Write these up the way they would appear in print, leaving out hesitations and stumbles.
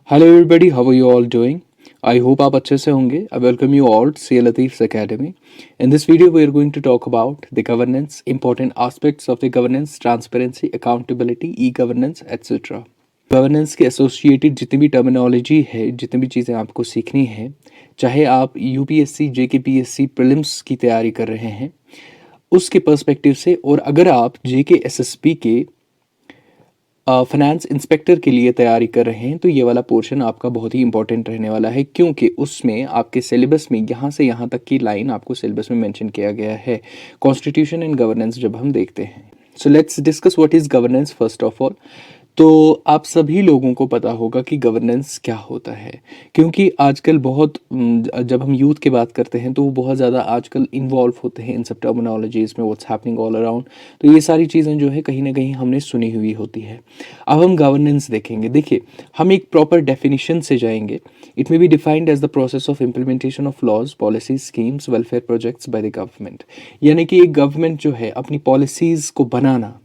Hello everybody, how are you all doing? I hope आप अच्छे से होंगे. I welcome you all to C Latif's Academy. In this video, we are going to talk about the governance, important aspects of the governance, transparency, accountability, e-governance, etc. Governance के associated जितनी भी terminology है, जितनी भी चीज़ें आपको सीखनी है, चाहे आप यूपीएससी जेकेपीएससी प्रीलिम्स की तैयारी कर रहे हैं उसके पर्सपेक्टिव से, और अगर आप जेके एसएसपी के फाइनेंस इंस्पेक्टर के लिए तैयारी कर रहे हैं तो ये वाला पोर्शन आपका बहुत ही इंपॉर्टेंट रहने वाला है, क्योंकि उसमें आपके सिलेबस में यहाँ से यहाँ तक की लाइन आपको सिलेबस में मेंशन किया गया है. कॉन्स्टिट्यूशन एंड गवर्नेंस जब हम देखते हैं, so let's discuss what is governance first of all. तो आप सभी लोगों को पता होगा कि गवर्नेंस क्या होता है, क्योंकि आजकल बहुत जब हम यूथ की बात करते हैं तो वो बहुत ज़्यादा आजकल इन्वॉल्व होते हैं इन सब टर्मिनोलॉजीज़ में, व्हाट्स हैपनिंग ऑल अराउंड. तो ये सारी चीज़ें जो है कहीं ना कहीं हमने सुनी हुई होती है. अब हम गवर्नेंस देखेंगे. देखिए, हम एक प्रॉपर डेफिनेशन से जाएंगे. It may be defined as the process of implementation of laws, policies, schemes, welfare projects by the government. यानी कि एक गवर्नमेंट जो है अपनी पॉलिसीज़ को बनाना,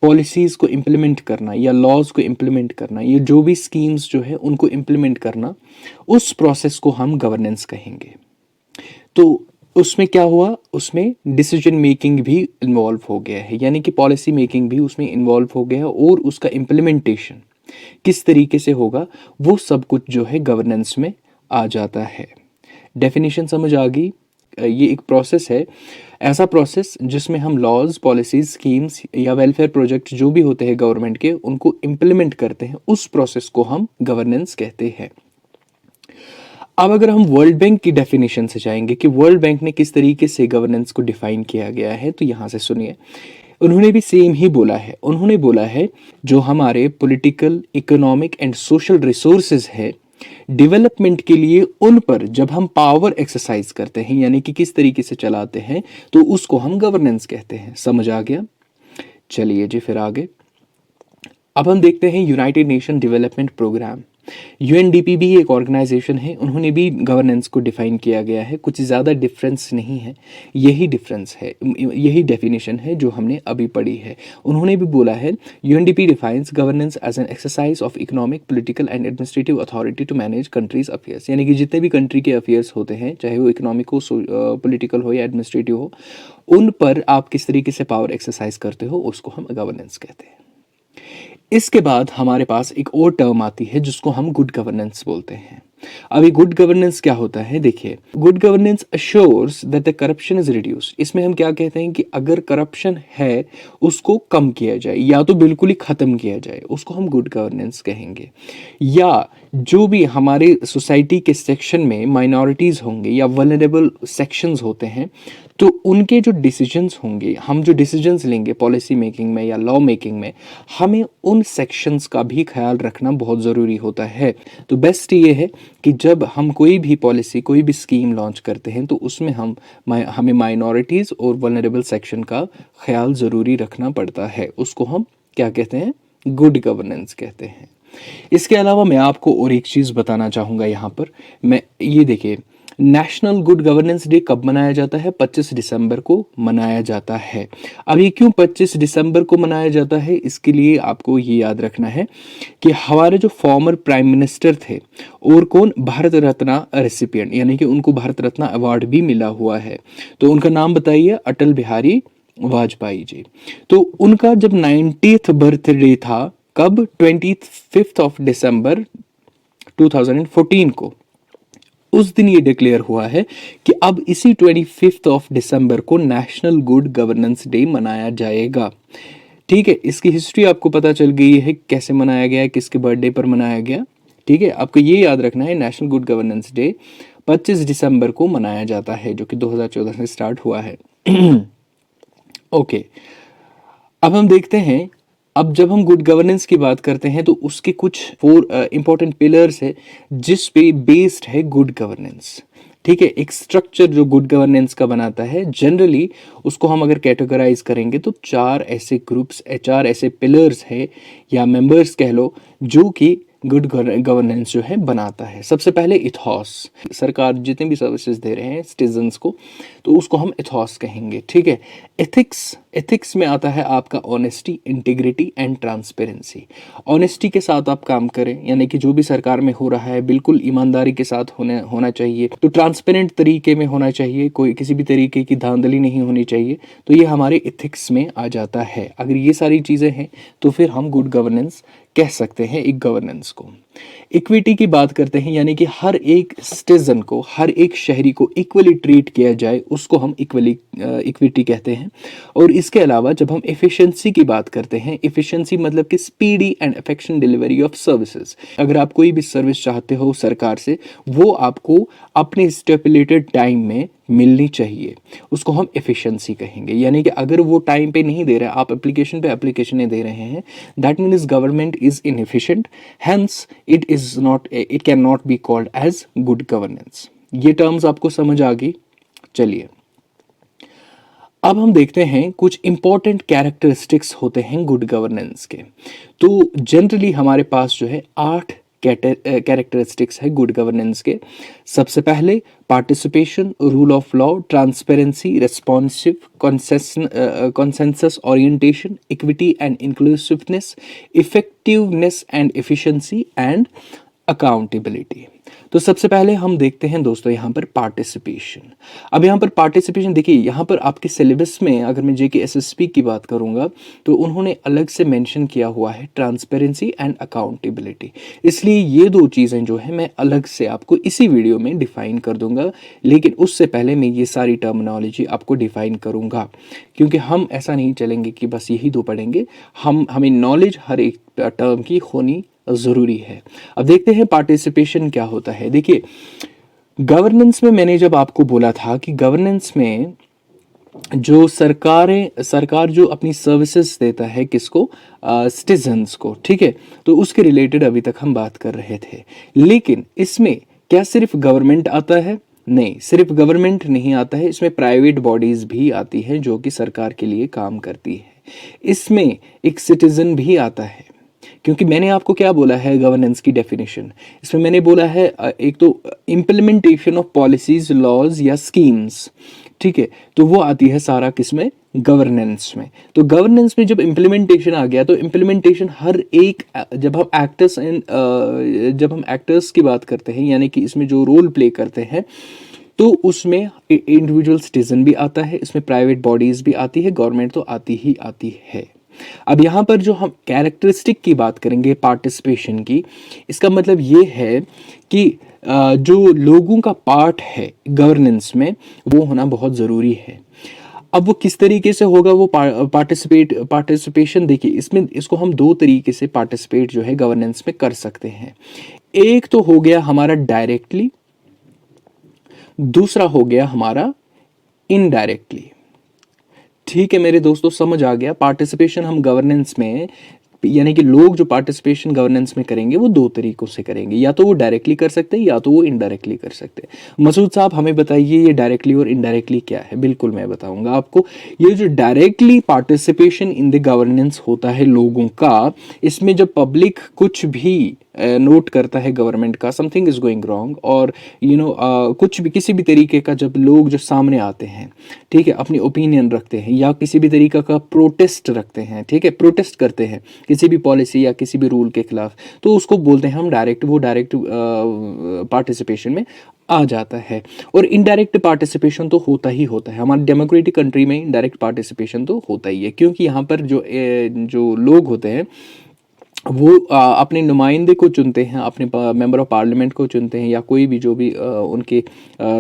पॉलिसीज़ को इम्प्लीमेंट करना या लॉज को इम्प्लीमेंट करना, ये जो भी स्कीम्स जो है उनको इम्प्लीमेंट करना, उस प्रोसेस को हम गवर्नेंस कहेंगे. तो उसमें क्या हुआ, उसमें डिसीजन मेकिंग भी इन्वॉल्व हो गया है, यानी कि पॉलिसी मेकिंग भी उसमें इन्वॉल्व हो गया है, और उसका इम्प्लीमेंटेशन किस तरीके से होगा वो सब कुछ जो है गवर्नेंस में आ जाता है. डेफिनेशन समझ आ गई? ये एक प्रोसेस है, ऐसा प्रोसेस जिसमें हम लॉज, पॉलिसीज, स्कीम्स या वेलफेयर प्रोजेक्ट जो भी होते हैं गवर्नमेंट के, उनको इम्प्लीमेंट करते हैं. उस प्रोसेस को हम गवर्नेंस कहते हैं. अब अगर हम वर्ल्ड बैंक की डेफिनेशन से जाएंगे कि वर्ल्ड बैंक ने किस तरीके से गवर्नेंस को डिफाइन किया गया है, तो यहाँ से सुनिए. उन्होंने भी सेम ही बोला है. उन्होंने बोला है जो हमारे political, economic and social resources है डेवलपमेंट के लिए, उन पर जब हम पावर एक्सरसाइज करते हैं, यानी कि किस तरीके से चलाते हैं, तो उसको हम गवर्नेंस कहते हैं. समझ आ गया? चलिए जी, फिर आगे. अब हम देखते हैं United Nation Development Programme. UNDP भी एक ऑर्गेनाइजेशन है, उन्होंने भी गवर्नेंस को डिफाइन किया गया है. कुछ ज़्यादा डिफरेंस नहीं है, यही डिफरेंस है, यही डेफिनेशन है जो हमने अभी पढ़ी है. उन्होंने भी बोला है UNDP defines governance as an exercise of economic, political and administrative authority to manage countries affairs. यानी कि जितने भी कंट्री के अफेयर्स होते हैं, चाहे वो इकोनॉमिक हो, पॉलिटिकल हो या एडमिनिस्ट्रेटिव हो, उन पर आप किस तरीके से पावर एक्सरसाइज करते हो, उसको हम गवर्नेंस कहते हैं. इसके बाद हमारे पास एक और टर्म आती है जिसको हम गुड गवर्नेंस बोलते हैं. अभी गुड गवर्नेंस क्या होता है, देखिए. Good governance assures that the corruption is reduced. इसमें हम क्या कहते हैं कि अगर करप्शन है उसको कम किया जाए, या तो बिल्कुल ही खत्म किया जाए, उसको हम गुड गवर्नेंस कहेंगे. या जो भी हमारे सोसाइटी के सेक्शन में माइनॉरिटीज होंगे या वल्नरेबल सेक्शंस होते हैं, तो उनके जो डिसीजंस होंगे, हम जो डिसीजंस लेंगे पॉलिसी मेकिंग में या लॉ मेकिंग में, हमें उन सेक्शंस का भी ख्याल रखना बहुत ज़रूरी होता है. तो बेस्ट ये है कि जब हम कोई भी पॉलिसी, कोई भी स्कीम लॉन्च करते हैं, तो उसमें हमें माइनॉरिटीज़ और वल्नरेबल सेक्शन का ख्याल ज़रूरी रखना पड़ता है. उसको हम क्या कहते हैं? गुड गवर्नेंस कहते हैं. इसके अलावा मैं आपको और एक चीज़ बताना चाहूँगा यहाँ पर. मैं ये देखिए, नेशनल गुड गवर्नेंस डे कब मनाया जाता है? 25 दिसंबर को मनाया जाता है. अब ये क्यों 25 दिसंबर को मनाया जाता है, इसके लिए आपको ये याद रखना है कि हमारे जो फॉर्मर प्राइम मिनिस्टर थे, और कौन, भारत रत्न रेसिपिएंट, यानी कि उनको भारत रत्न अवार्ड भी मिला हुआ है. तो उनका नाम बताइए? अटल बिहारी वाजपेयी जी. तो उनका जब 90th बर्थडे था, कब? 25 ऑफ दिसंबर 2014 को. उस दिन ये डिक्लेयर हुआ है कि अब इसी 25 ऑफ दिसंबर को नेशनल गुड गवर्नेंस डे मनाया जाएगा. ठीक है, इसकी हिस्ट्री आपको पता चल गई है, कैसे मनाया गया है, किसके बर्थडे पर मनाया गया. ठीक है, आपको ये याद रखना है, नेशनल गुड गवर्नेंस डे 25 दिसंबर को मनाया जाता है, जो कि 2014 से स्टार्ट हुआ है. ओके, अब हम देखते हैं. अब जब हम गुड गवर्नेंस की बात करते हैं तो उसके कुछ 4 इंपॉर्टेंट पिलर्स है जिस पे बेस्ड है गुड गवर्नेंस. ठीक है, एक स्ट्रक्चर जो गुड गवर्नेंस का बनाता है, जनरली उसको हम अगर कैटेगराइज करेंगे तो 4 ऐसे ग्रुप्स, 4 ऐसे पिलर्स है या मेंबर्स कह लो, जो कि गुड गवर्नेंस जो है बनाता है. सबसे पहले इथॉस. सरकार जितने भी सर्विसेज दे रहे हैं सिटीजन्स को, तो उसको हम इथॉस कहेंगे. ठीक है, एथिक्स एथिक्स में आता है आपका honesty, integrity and transparency. Honesty के साथ आप काम करें, यानी कि जो भी सरकार में हो रहा है बिल्कुल ईमानदारी के साथ होना चाहिए। तो ट्रांसपेरेंट तरीके में होना चाहिए, कोई किसी भी तरीके की धांधली नहीं होनी चाहिए। तो ये हमारे एथिक्स में आ जाता है। अगर ये सारी चीज़ें हैं तो फिर हम गुड गवर्नेंस कह सकते हैं एक गवर्नेंस को। इक्विटी की बात करते हैं, यानी कि हर एक सिटीजन को, हर एक शहरी को इक्वली ट्रीट किया जाए, उसको हम इक्विटी कहते हैं। और इसके अलावा जब हम एफिशिएंसी की बात करते हैं, एफिशिएंसी मतलब कि speedy and affection delivery of services. अगर आप कोई भी सर्विस चाहते हो सरकार से, वो आपको अपने स्टेपुलेटेड टाइम में मिलनी चाहिए, उसको हम एफिशिएंसी कहेंगे। यानी कि अगर वो टाइम पे नहीं दे रहे, आप एप्लीकेशन पे एप्लीकेशनें दे रहे हैं, that means government is inefficient, hence it can not be called as good governance. ये टर्म्स आपको समझ आ गई। चलिए अब हम देखते हैं कुछ इंपॉर्टेंट कैरेक्टरिस्टिक्स होते हैं गुड गवर्नेंस के। तो जनरली हमारे पास जो है 8 कैरेक्टरिस्टिक्स है गुड गवर्नेंस के। सबसे पहले participation, rule of law, transparency, responsive, consensus orientation, equity and inclusiveness, effectiveness and efficiency and accountability. तो सबसे पहले हम देखते हैं दोस्तों यहाँ पर पार्टिसिपेशन। अब यहाँ पर पार्टिसिपेशन देखिए, यहाँ पर आपके सिलेबस में अगर मैं जेके एसएसपी की बात करूँगा तो उन्होंने अलग से मेंशन किया हुआ है ट्रांसपेरेंसी एंड अकाउंटेबिलिटी। इसलिए ये दो चीज़ें जो है मैं अलग से आपको इसी वीडियो में डिफाइन कर दूंगा, लेकिन उससे पहले मैं ये सारी टर्मिनोलॉजी आपको डिफाइन करूँगा, क्योंकि हम ऐसा नहीं चलेंगे कि बस यही दो पढ़ेंगे। हमें नॉलेज हर एक टर्म की होनी ज़रूरी है। अब देखते हैं पार्टिसिपेशन क्या होता है। देखिए गवर्नेंस में मैंने जब आपको बोला था कि गवर्नेंस में जो सरकार जो अपनी सर्विसेज देता है किसको, सिटीजन्स को, ठीक है, तो उसके रिलेटेड अभी तक हम बात कर रहे थे। लेकिन इसमें क्या सिर्फ गवर्नमेंट आता है? नहीं, सिर्फ गवर्नमेंट नहीं आता है, इसमें प्राइवेट बॉडीज भी आती हैं जो कि सरकार के लिए काम करती है। इसमें एक सिटीजन भी आता है, क्योंकि मैंने आपको क्या बोला है गवर्नेंस की डेफिनेशन, इसमें मैंने बोला है एक तो इम्प्लीमेंटेशन ऑफ पॉलिसीज, लॉज या स्कीम्स, ठीक है, तो वो आती है सारा किसमें, गवर्नेंस में। तो गवर्नेंस में जब इम्प्लीमेंटेशन आ गया तो इम्प्लीमेंटेशन हर एक, जब हम एक्टर्स की बात करते हैं, यानी कि इसमें जो रोल प्ले करते हैं, तो उसमें इंडिविजुअल सिटीजन भी आता है, इसमें प्राइवेट बॉडीज भी आती है, गवर्नमेंट तो आती ही आती है। अब यहाँ पर जो हम कैरेक्टरिस्टिक की बात करेंगे पार्टिसिपेशन की, इसका मतलब ये है कि जो लोगों का पार्ट है गवर्नेंस में वो होना बहुत ज़रूरी है। अब वो किस तरीके से होगा वो पार्टिसिपेशन, देखिए इसमें इसको हम दो तरीके से पार्टिसिपेट जो है गवर्नेंस में कर सकते हैं। एक तो हो गया हमारा डायरेक्टली, दूसरा हो गया हमारा इनडायरेक्टली। ठीक है मेरे दोस्तों, समझ आ गया। पार्टिसिपेशन हम गवर्नेंस में, यानी कि लोग जो पार्टिसिपेशन गवर्नेंस में करेंगे वो दो तरीकों से करेंगे, या तो वो डायरेक्टली कर सकते हैं या तो वो इनडायरेक्टली कर सकते हैं। मसूद साहब हमें बताइए ये डायरेक्टली और इनडायरेक्टली क्या है। बिल्कुल मैं बताऊंगा आपको। ये जो directly participation in the governance होता है लोगों का, इसमें जब पब्लिक कुछ भी नोट करता है गवर्नमेंट का, समथिंग इज गोइंग रॉन्ग, और कुछ भी किसी भी तरीके का जब लोग जो सामने आते हैं, ठीक है, अपनी ओपिनियन रखते हैं या किसी भी तरीके का प्रोटेस्ट रखते हैं, ठीक है, प्रोटेस्ट करते हैं किसी भी पॉलिसी या किसी भी रूल के खिलाफ, तो उसको बोलते हैं हम डायरेक्ट, वो डायरेक्ट पार्टिसिपेशन में आ जाता है। और इनडायरेक्ट पार्टिसिपेशन तो होता ही होता है हमारी डेमोक्रेटिक कंट्री में, इनडायरेक्ट पार्टिसिपेशन तो होता ही है, क्योंकि यहाँ पर जो लोग होते हैं वो अपने नुमाइंदे को चुनते हैं, अपने मेंबर ऑफ पार्लियामेंट को चुनते हैं, या कोई भी जो भी उनके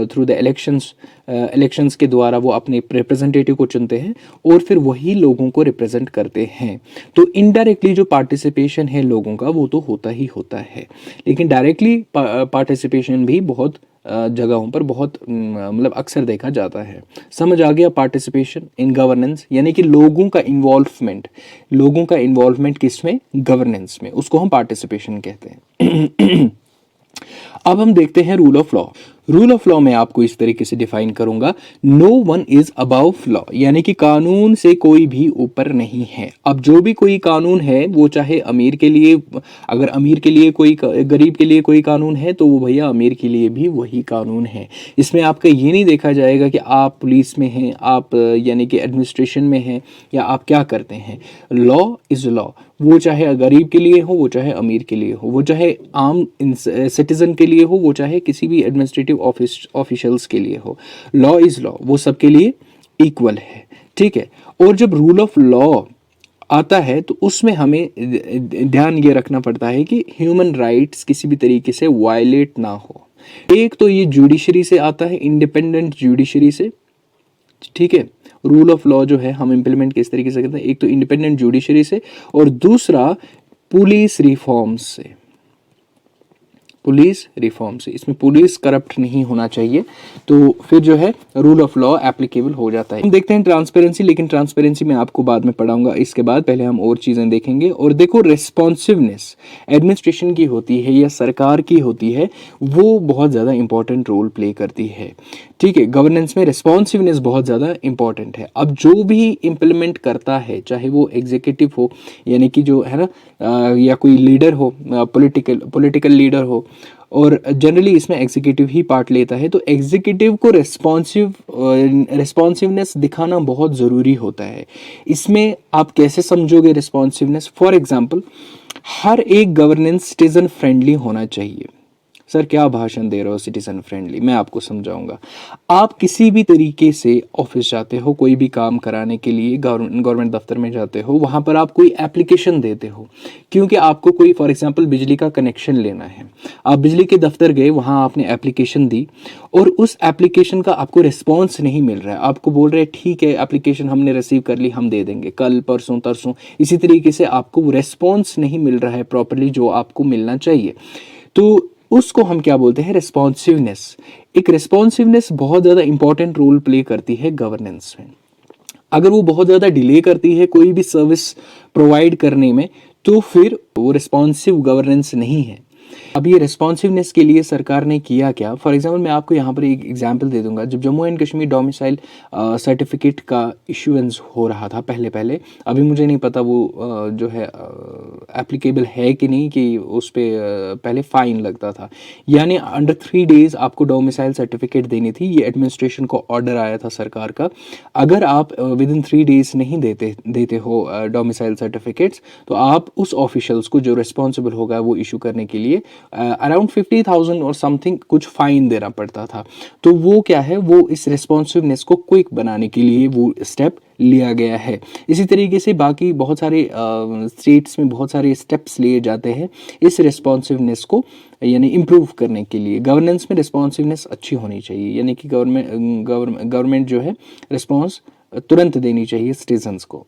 थ्रू द इलेक्शंस के द्वारा वो अपने रिप्रेजेंटेटिव को चुनते हैं और फिर वही लोगों को रिप्रेजेंट करते हैं। तो इनडायरेक्टली जो पार्टिसिपेशन है लोगों का वो तो होता ही होता है, लेकिन डायरेक्टली पार्टिसिपेशन भी बहुत जगहों पर बहुत मतलब अक्सर देखा जाता है। समझ आ गया पार्टिसिपेशन इन गवर्नेंस, यानी कि लोगों का इन्वॉल्वमेंट किसमें, गवर्नेंस में, उसको हम पार्टिसिपेशन कहते हैं। अब हम देखते हैं rule of law. Rule of law मैं आपको इस तरीके से डिफाइन करूंगा, no one is above law, यानी कि कानून से कोई भी ऊपर नहीं है। अब जो भी कोई कानून है वो चाहे अमीर के लिए, अगर अमीर के लिए कोई, गरीब के लिए कोई कानून है तो वो भैया अमीर के लिए भी वही कानून है। इसमें आपका ये नहीं देखा जाएगा कि आप पुलिस में हैं, आप यानी कि एडमिनिस्ट्रेशन में हैं, या आप क्या करते हैं। लॉ इज लॉ, वो चाहे गरीब के लिए हो, वो चाहे अमीर के लिए हो, वो चाहे आम सिटीजन के लिए हो, वो चाहे किसी भी एडमिनिस्ट्रेटिव ऑफिशियल्स के लिए हो। लॉ इज लॉ, वो सबके लिए इक्वल है, ठीक है। और जब रूल ऑफ लॉ आता है तो उसमें हमें ध्यान ये रखना पड़ता है कि ह्यूमन राइट्स किसी भी तरीके से वायलेट ना हो। एक तो ये जुडिशरी से आता है, इंडिपेंडेंट जुडिशरी से, ठीक है। रूल ऑफ लॉ जो है हम इंप्लीमेंट किस तरीके से करते हैं, एक तो इंडिपेंडेंट जुडिशरी से, और दूसरा पुलिस रिफॉर्म्स से, पुलिस रिफॉर्म से। इसमें पुलिस करप्ट नहीं होना चाहिए, तो फिर जो है रूल ऑफ लॉ एप्लीकेबल हो जाता है। हम देखते हैं ट्रांसपेरेंसी, लेकिन ट्रांसपेरेंसी मैं आपको बाद में पढ़ाऊंगा, इसके बाद पहले हम और चीज़ें देखेंगे। और देखो, रिस्पॉन्सिवनेस एडमिनिस्ट्रेशन की होती है या सरकार की होती है, वो बहुत ज़्यादा इंपॉर्टेंट रोल प्ले करती है, ठीक है। गवर्नेंस में रिस्पॉन्सिवनेस बहुत ज़्यादा इंपॉर्टेंट है। अब जो भी इम्प्लीमेंट करता है, चाहे वो एग्जीक्यूटिव हो, यानी कि जो है ना, या कोई लीडर हो, पॉलिटिकल लीडर हो, और जनरली इसमें एग्जीक्यूटिव ही पार्ट लेता है, तो एग्जीक्यूटिव को रिस्पॉन्सिवनेस दिखाना बहुत ज़रूरी होता है। इसमें आप कैसे समझोगे रिस्पॉन्सिवनेस? फॉर एग्जांपल, हर एक गवर्नेंस सिटीजन फ्रेंडली होना चाहिए। सर क्या भाषण दे रहे हो सिटीजन फ्रेंडली, मैं आपको समझाऊंगा। आप किसी भी तरीके से ऑफिस जाते हो, कोई भी काम कराने के लिए गवर्नमेंट दफ्तर में जाते हो, वहाँ पर आप कोई एप्लीकेशन देते हो, क्योंकि आपको कोई फॉर एग्जांपल बिजली का कनेक्शन लेना है। आप बिजली के दफ्तर गए, वहाँ आपने एप्लीकेशन दी, और उस एप्लीकेशन का आपको रिस्पॉन्स नहीं मिल रहा है। आपको बोल रहे हैं ठीक है एप्लीकेशन हमने रिसीव कर ली, हम दे देंगे कल परसों तरसों, इसी तरीके से आपको रिस्पॉन्स नहीं मिल रहा है प्रॉपरली जो आपको मिलना चाहिए। तो उसको हम क्या बोलते हैं? रिस्पॉन्सिवनेस। एक रिस्पॉन्सिवनेस बहुत ज़्यादा इंपॉर्टेंट रोल प्ले करती है गवर्नेंस में। अगर वो बहुत ज़्यादा डिले करती है कोई भी सर्विस प्रोवाइड करने में, तो फिर वो रिस्पॉन्सिव गवर्नेंस नहीं है। अब ये रिस्पॉन्सिवनेस के लिए सरकार ने किया क्या? फॉर एग्जांपल मैं आपको यहाँ पर एक एग्जांपल दे दूंगा। जब Jammu and Kashmir domicile certificate का इशुएंस हो रहा था पहले, अभी मुझे नहीं पता वो जो है एप्लीकेबल है कि नहीं, कि उस पर पहले फ़ाइन लगता था, यानी अंडर 3 डेज़ आपको डोमिसाइल सर्टिफिकेट देनी थी। ये एडमिनिस्ट्रेशन को ऑर्डर आया था सरकार का। अगर आप विद इन 3 डेज़ नहीं देते हो डोमिसाइल सर्टिफिकेट्स, तो आप उस ऑफिशियल्स को जो रिस्पॉन्सिबल होगा वो इशू करने के लिए अराउंड 50,000 और समथिंग कुछ फाइन देना पड़ता था। तो वो क्या है, वो इस रिस्पॉन्सिवनेस को क्विक बनाने के लिए वो स्टेप लिया गया है। इसी तरीके से बाकी बहुत सारे स्टेट्स में बहुत सारे स्टेप्स लिए जाते हैं इस रिस्पॉन्सिवनेस को यानी इम्प्रूव करने के लिए। गवर्नेंस में रिस्पॉन्सिवनेस अच्छी होनी चाहिए, यानी कि गवर्नमेंट जो है रिस्पॉन्स तुरंत देनी चाहिए सिटीजन्स को।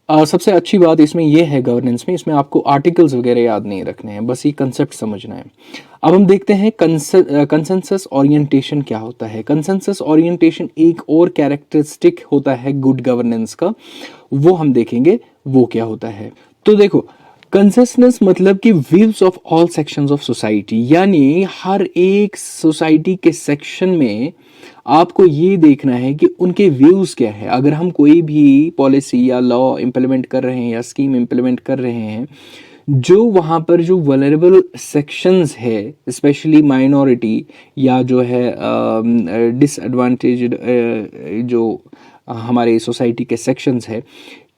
सबसे अच्छी बात इसमें यह है गवर्नेंस में, इसमें आपको आर्टिकल्स वगैरह याद नहीं रखने हैं, बस ये कंसेप्ट समझना है। अब हम देखते हैं कंसेंसस ओरिएंटेशन क्या होता है। कंसेंसस ओरिएंटेशन एक और कैरेक्टरिस्टिक होता है गुड गवर्नेंस का, वो हम देखेंगे वो क्या होता है। तो देखो, कंसेंसस मतलब कि views of all sections of society, यानी हर एक सोसाइटी के सेक्शन में आपको ये देखना है कि उनके व्यूज़ क्या है। अगर हम कोई भी पॉलिसी या लॉ इम्प्लीमेंट कर रहे हैं या स्कीम इम्प्लीमेंट कर रहे हैं, जो वहाँ पर जो वल्नरेबल सेक्शंस है, स्पेशली माइनॉरिटी या जो है डिसएडवांटेज्ड जो हमारे सोसाइटी के सेक्शंस है,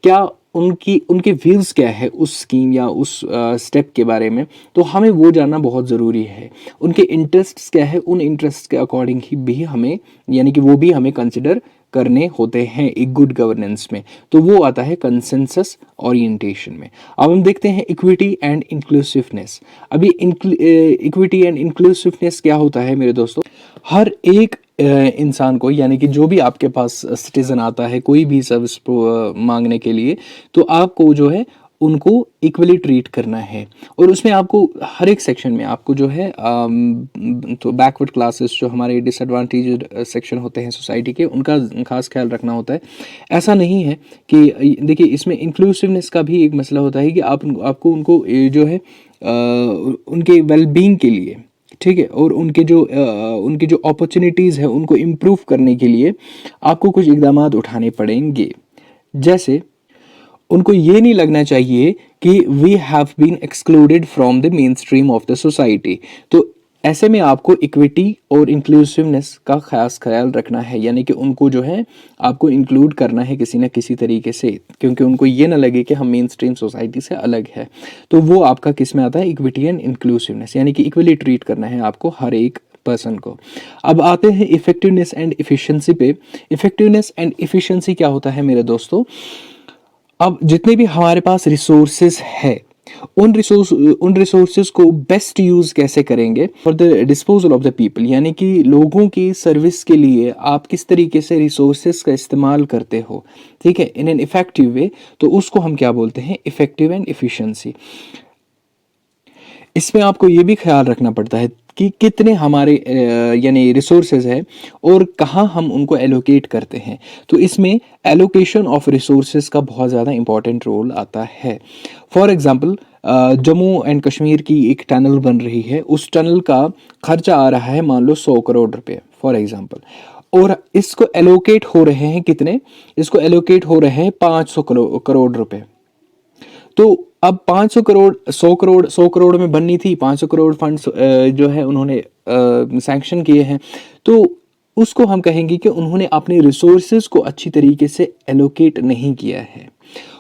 क्या उनके व्यूज़ क्या है उस स्कीम या उस स्टेप के बारे में, तो हमें वो जानना बहुत ज़रूरी है। उनके इंटरेस्ट्स क्या है, उन इंटरेस्ट के अकॉर्डिंग ही भी हमें, यानी कि वो भी हमें कंसिडर करने होते हैं एक गुड गवर्नेंस में। तो वो आता है कंसेंसस ओरिएंटेशन में। अब हम देखते हैं इक्विटी एंड इंक्लूसिवनेस। अभी इक्विटी एंड इंक्लूसिवनेस क्या होता है मेरे दोस्तों? हर एक इंसान को, यानी कि जो भी आपके पास सिटीज़न आता है कोई भी सर्विस मांगने के लिए, तो आपको जो है उनको इक्वली ट्रीट करना है। और उसमें आपको हर एक सेक्शन में आपको जो है तो बैकवर्ड क्लासेस, जो हमारे डिसएडवांटेज्ड सेक्शन होते हैं सोसाइटी के, उनका खास ख्याल रखना होता है। ऐसा नहीं है कि देखिए, इसमें इंक्लूसिवनेस का भी एक मसला होता है कि आपको उनको जो है उनके वेलबींग के लिए ठीक है, और उनकी जो अपॉर्चुनिटीज़ है उनको इम्प्रूव करने के लिए आपको कुछ इकदामात उठाने पड़ेंगे। जैसे उनको ये नहीं लगना चाहिए कि we have been excluded from the mainstream of the society. तो ऐसे में आपको इक्विटी और इंक्लूसिवनेस का खास ख्याल रखना है, यानी कि उनको जो है आपको इंक्लूड करना है किसी ना किसी तरीके से, क्योंकि उनको ये ना लगे कि हम मेन स्ट्रीम सोसाइटी से अलग है। तो वो आपका किस में आता है, इक्विटी एंड इंक्लूसिवनेस, यानी कि इक्वली ट्रीट करना है आपको हर एक पर्सन को। अब आते हैं इफेक्टिवनेस एंड इफिशिएंसी पे। इफेक्टिवनेस एंड इफिशिएंसी क्या होता है मेरे दोस्तों? अब जितने भी हमारे पास रिसोर्सेज है, उन रिसोर्सेज को बेस्ट यूज कैसे करेंगे for the disposal of the people, यानी कि लोगों की सर्विस के लिए आप किस तरीके से रिसोर्सेज का इस्तेमाल करते हो, ठीक है, इन एन इफेक्टिव वे, तो उसको हम क्या बोलते हैं, इफेक्टिव एंड इफिशिएंसी। इसमें आपको ये भी ख्याल रखना पड़ता है कि कितने हमारे यानी रिसोर्सेज है और कहाँ हम उनको एलोकेट करते हैं। तो इसमें एलोकेशन ऑफ रिसोर्सेज का बहुत ज़्यादा इंपॉर्टेंट रोल आता है। For example Jammu and Kashmir की एक टनल बन रही है, उस टनल का खर्चा आ रहा है मान लो 100 करोड़ रुपए फॉर एग्जांपल, और इसको एलोकेट हो रहे हैं कितने, इसको एलोकेट हो रहे हैं 500 करोड़ रुपए। तो अब 500 करोड़, 100 करोड़ में बननी थी, 500 करोड़ फंड्स जो है उन्होंने सैंक्शन किए हैं, तो उसको हम कहेंगे कि उन्होंने अपने रिसोर्सेज को अच्छी तरीके से एलोकेट नहीं किया है।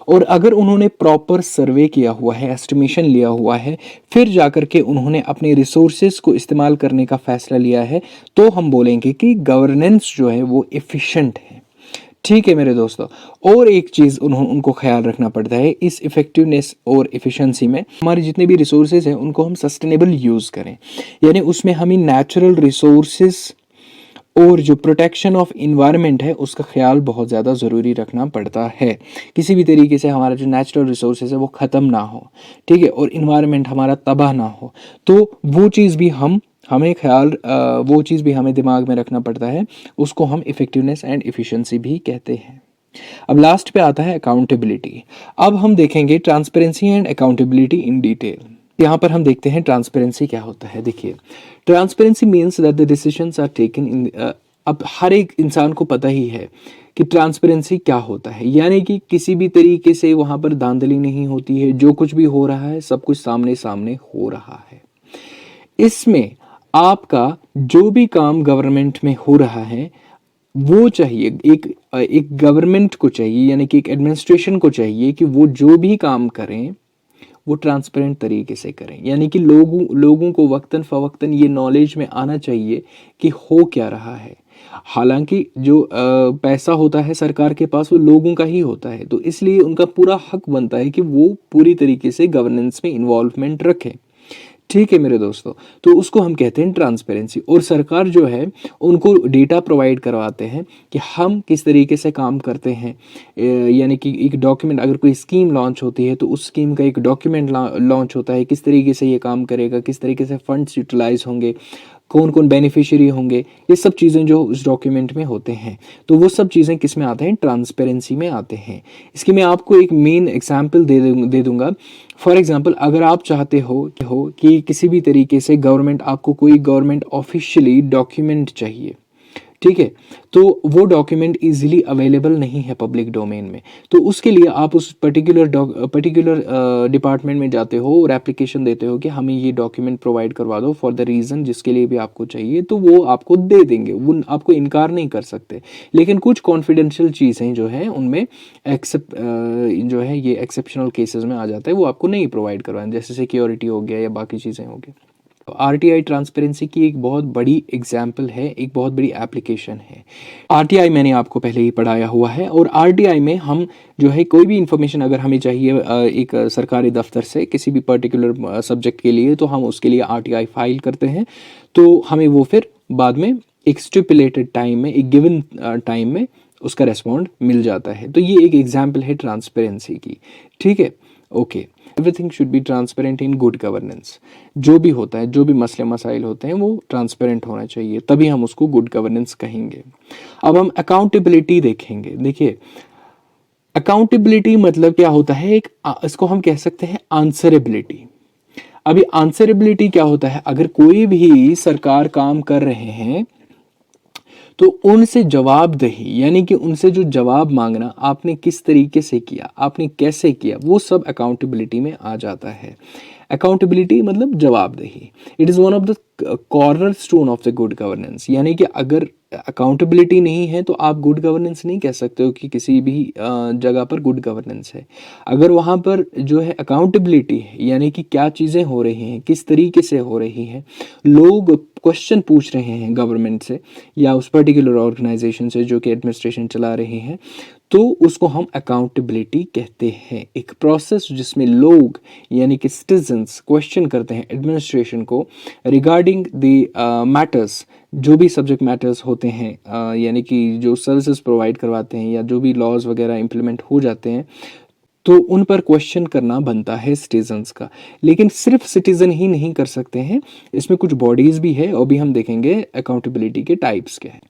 और अगर उन्होंने प्रॉपर सर्वे किया हुआ है, एस्टिमेशन लिया हुआ है, फिर जाकर के उन्होंने अपने रिसोर्सेज को इस्तेमाल करने का फैसला लिया है, तो हम बोलेंगे कि गवर्नेंस जो है वो एफिशिएंट है। ठीक है मेरे दोस्तों, और एक चीज़ उनको ख्याल रखना पड़ता है इस इफेक्टिवनेस और इफ़िशेंसी में, हमारे जितने भी रिसोर्सेज हैं उनको हम सस्टेनेबल यूज़ करें, यानी उसमें हमें नेचुरल रिसोर्सेज और जो प्रोटेक्शन ऑफ इन्वायरमेंट है उसका ख्याल बहुत ज़्यादा ज़रूरी रखना पड़ता है। किसी भी तरीके से हमारा जो नेचुरल रिसोर्सेज है वो ख़त्म ना हो, ठीक है, और इन्वायरमेंट हमारा तबाह ना हो। तो वो चीज़ भी हमें ख्याल वो चीज़ भी हमें दिमाग में रखना पड़ता है, उसको हम इफ़ेक्टिवनेस एंड एफिशिएंसी भी कहते हैं। अब लास्ट पे आता है अकाउंटेबिलिटी। अब हम देखेंगे transparency and accountability in detail. यहाँ पर हम देखते हैं ट्रांसपेरेंसी क्या होता है। देखिए, transparency means that the decisions are taken in, अब हर एक इंसान को पता ही है कि ट्रांसपेरेंसी क्या होता है, यानी कि किसी भी तरीके से वहाँ पर धांधली नहीं होती है, जो कुछ भी हो रहा है सब कुछ सामने सामने हो रहा है। इसमें आपका जो भी काम गवर्नमेंट में हो रहा है वो चाहिए, एक गवर्नमेंट को चाहिए, यानी कि एक एडमिनिस्ट्रेशन को चाहिए कि वो जो भी काम करें वो ट्रांसपेरेंट तरीके से करें, यानी कि लोगों को वक्तन फवक्तन ये नॉलेज में आना चाहिए कि हो क्या रहा है। हालांकि जो पैसा होता है सरकार के पास वो लोगों का ही होता है, तो इसलिए उनका पूरा हक बनता है कि वो पूरी तरीके से गवर्नेंस में इन्वॉल्वमेंट रखें। ठीक है मेरे दोस्तों, तो उसको हम कहते हैं ट्रांसपेरेंसी। और सरकार जो है उनको डेटा प्रोवाइड करवाते हैं कि हम किस तरीके से काम करते हैं, यानी कि एक डॉक्यूमेंट, अगर कोई स्कीम लॉन्च होती है तो उस स्कीम का एक डॉक्यूमेंट लॉन्च होता है, किस तरीके से ये काम करेगा, किस तरीके से फंड्स यूटिलाइज होंगे, कौन कौन बेनिफिशियरी होंगे, ये सब चीज़ें जो उस डॉक्यूमेंट में होते हैं, तो वो सब चीज़ें किस में आते हैं, ट्रांसपेरेंसी में आते हैं। इसकी मैं आपको एक मेन एग्जांपल दे दूंगा। फॉर एग्जांपल, अगर आप चाहते हो कि किसी भी तरीके से आपको कोई गवर्नमेंट ऑफिशियली डॉक्यूमेंट चाहिए, ठीक है, तो वो डॉक्यूमेंट इजीली अवेलेबल नहीं है पब्लिक डोमेन में, तो उसके लिए आप उस पर्टिकुलर डिपार्टमेंट में जाते हो और एप्लीकेशन देते हो कि हमें ये डॉक्यूमेंट प्रोवाइड करवा दो फॉर द रीज़न जिसके लिए भी आपको चाहिए, तो वो आपको दे देंगे, वो आपको इनकार नहीं कर सकते। लेकिन कुछ कॉन्फिडेंशियल चीज़ें जो हैं उनमें जो है ये एक्सेप्शनल केसेस में आ जाता है, वो आपको नहीं प्रोवाइड करवाएं, जैसे सिक्योरिटी हो गया या बाकी चीज़ें हो गई। आरटीआई ट्रांसपेरेंसी की एक बहुत बड़ी एग्जाम्पल है, एक बहुत बड़ी एप्लीकेशन है। आरटीआई मैंने आपको पहले ही पढ़ाया हुआ है, और आरटीआई में हम जो है कोई भी इंफॉर्मेशन अगर हमें चाहिए एक सरकारी दफ्तर से किसी भी पर्टिकुलर सब्जेक्ट के लिए, तो हम उसके लिए आरटीआई फाइल करते हैं, तो हमें वो फिर बाद में एक स्टिपुलेटेड टाइम में, एक गिवन टाइम में उसका रेस्पॉन्ड मिल जाता है। तो ये एक एग्जाम्पल है ट्रांसपेरेंसी की। ठीक है, okay. Everything should be transparent in good governance. जो भी होता है, जो भी मसले मसाइल होते हैं वो ट्रांसपेरेंट होना चाहिए, तभी हम उसको गुड गवर्नेंस कहेंगे। अब हम अकाउंटेबिलिटी देखेंगे। देखिए, अकाउंटेबिलिटी मतलब क्या होता है, इसको हम कह सकते हैं आंसरेबिलिटी। अभी आंसरेबिलिटी क्या होता है, अगर कोई भी सरकार काम कर रहे हैं तो उनसे जवाबदेही, यानी कि उनसे जो जवाब मांगना, आपने किस तरीके से किया, आपने कैसे किया, वो सब अकाउंटेबिलिटी में आ जाता है। अकाउंटेबिलिटी मतलब जवाबदेही। It is one of the corner stone of the good governance, यानी कि अगर अकाउंटेबिलिटी नहीं है तो आप गुड गवर्नेंस नहीं कह सकते हो कि किसी भी जगह पर गुड गवर्नेंस है। अगर वहाँ पर जो है अकाउंटेबिलिटी है, यानी कि क्या चीज़ें हो रही हैं, किस तरीके से हो रही हैं, लोग क्वेश्चन पूछ रहे हैं गवर्नमेंट से या उस पर्टिकुलर ऑर्गेनाइजेशन से जो कि एडमिनिस्ट्रेशन चला रहे हैं, तो उसको हम अकाउंटेबिलिटी कहते हैं। एक प्रोसेस जिसमें लोग यानी कि सिटीजन्स क्वेश्चन करते हैं एडमिनिस्ट्रेशन को रिगार्डिंग द मैटर्स, जो भी सब्जेक्ट मैटर्स होते हैं, यानी कि जो सर्विसेज प्रोवाइड करवाते हैं या जो भी लॉज वगैरह इम्प्लीमेंट हो जाते हैं, तो उन पर क्वेश्चन करना बनता है सिटीजन्स का। लेकिन सिर्फ सिटीजन ही नहीं कर सकते हैं, इसमें कुछ बॉडीज़ भी है और भी हम देखेंगे अकाउंटेबिलिटी के टाइप्स क्या है।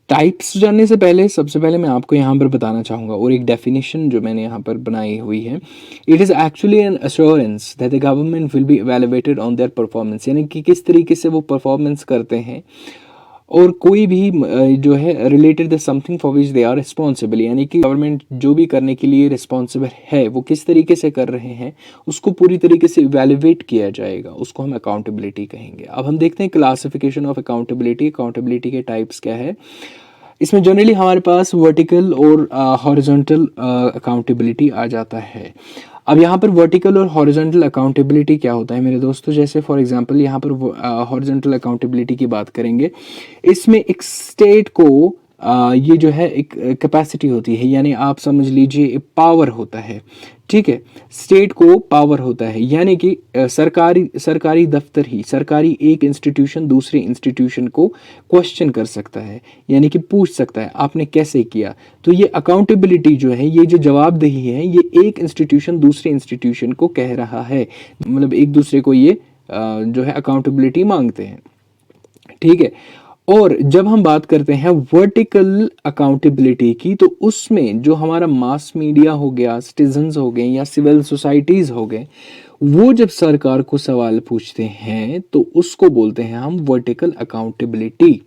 टाइप्स जानने से पहले सबसे पहले मैं आपको यहाँ पर बताना चाहूँगा और एक डेफिनेशन जो मैंने यहाँ पर बनाई हुई है। It is actually an assurance that the government will be evaluated on their performance, यानी कि किस तरीके से वो परफॉर्मेंस करते हैं और कोई भी जो है related the something for which they are responsible, यानी कि गवर्नमेंट जो भी करने के लिए रिस्पॉन्सिबल है वो किस तरीके से कर रहे हैं उसको पूरी तरीके से इवैल्यूएट किया जाएगा, उसको हम अकाउंटेबिलिटी कहेंगे। अब हम देखते हैं क्लासिफिकेशन ऑफ अकाउंटेबिलिटी। अकाउंटेबिलिटी के टाइप्स क्या है। इसमें जनरली हमारे पास वर्टिकल और हॉरिजॉन्टल अकाउंटेबिलिटी आ जाता है। अब यहाँ पर वर्टिकल और हॉरिजॉन्टल अकाउंटेबिलिटी क्या होता है मेरे दोस्तों, जैसे फॉर एग्जांपल यहाँ पर हॉरिजॉन्टल अकाउंटेबिलिटी की बात करेंगे। इसमें एक स्टेट को ये जो है एक कैपेसिटी होती है, यानी आप समझ लीजिए पावर होता है, ठीक है। स्टेट को पावर होता है, यानी कि सरकारी दफ्तर ही, सरकारी एक इंस्टीट्यूशन दूसरे इंस्टीट्यूशन को क्वेश्चन कर सकता है, यानी कि पूछ सकता है आपने कैसे किया। तो ये अकाउंटेबिलिटी जो है, ये जो जवाबदेही है, ये एक इंस्टीट्यूशन दूसरे इंस्टीट्यूशन को कह रहा है, मतलब एक दूसरे को ये जो है अकाउंटेबिलिटी मांगते हैं, ठीक है। और जब हम बात करते हैं वर्टिकल अकाउंटेबिलिटी की, तो उसमें जो हमारा मास मीडिया हो गया, सिटीजन्स हो गए या सिविल सोसाइटीज हो गए, वो जब सरकार को सवाल पूछते हैं तो उसको बोलते हैं हम वर्टिकल अकाउंटेबिलिटी।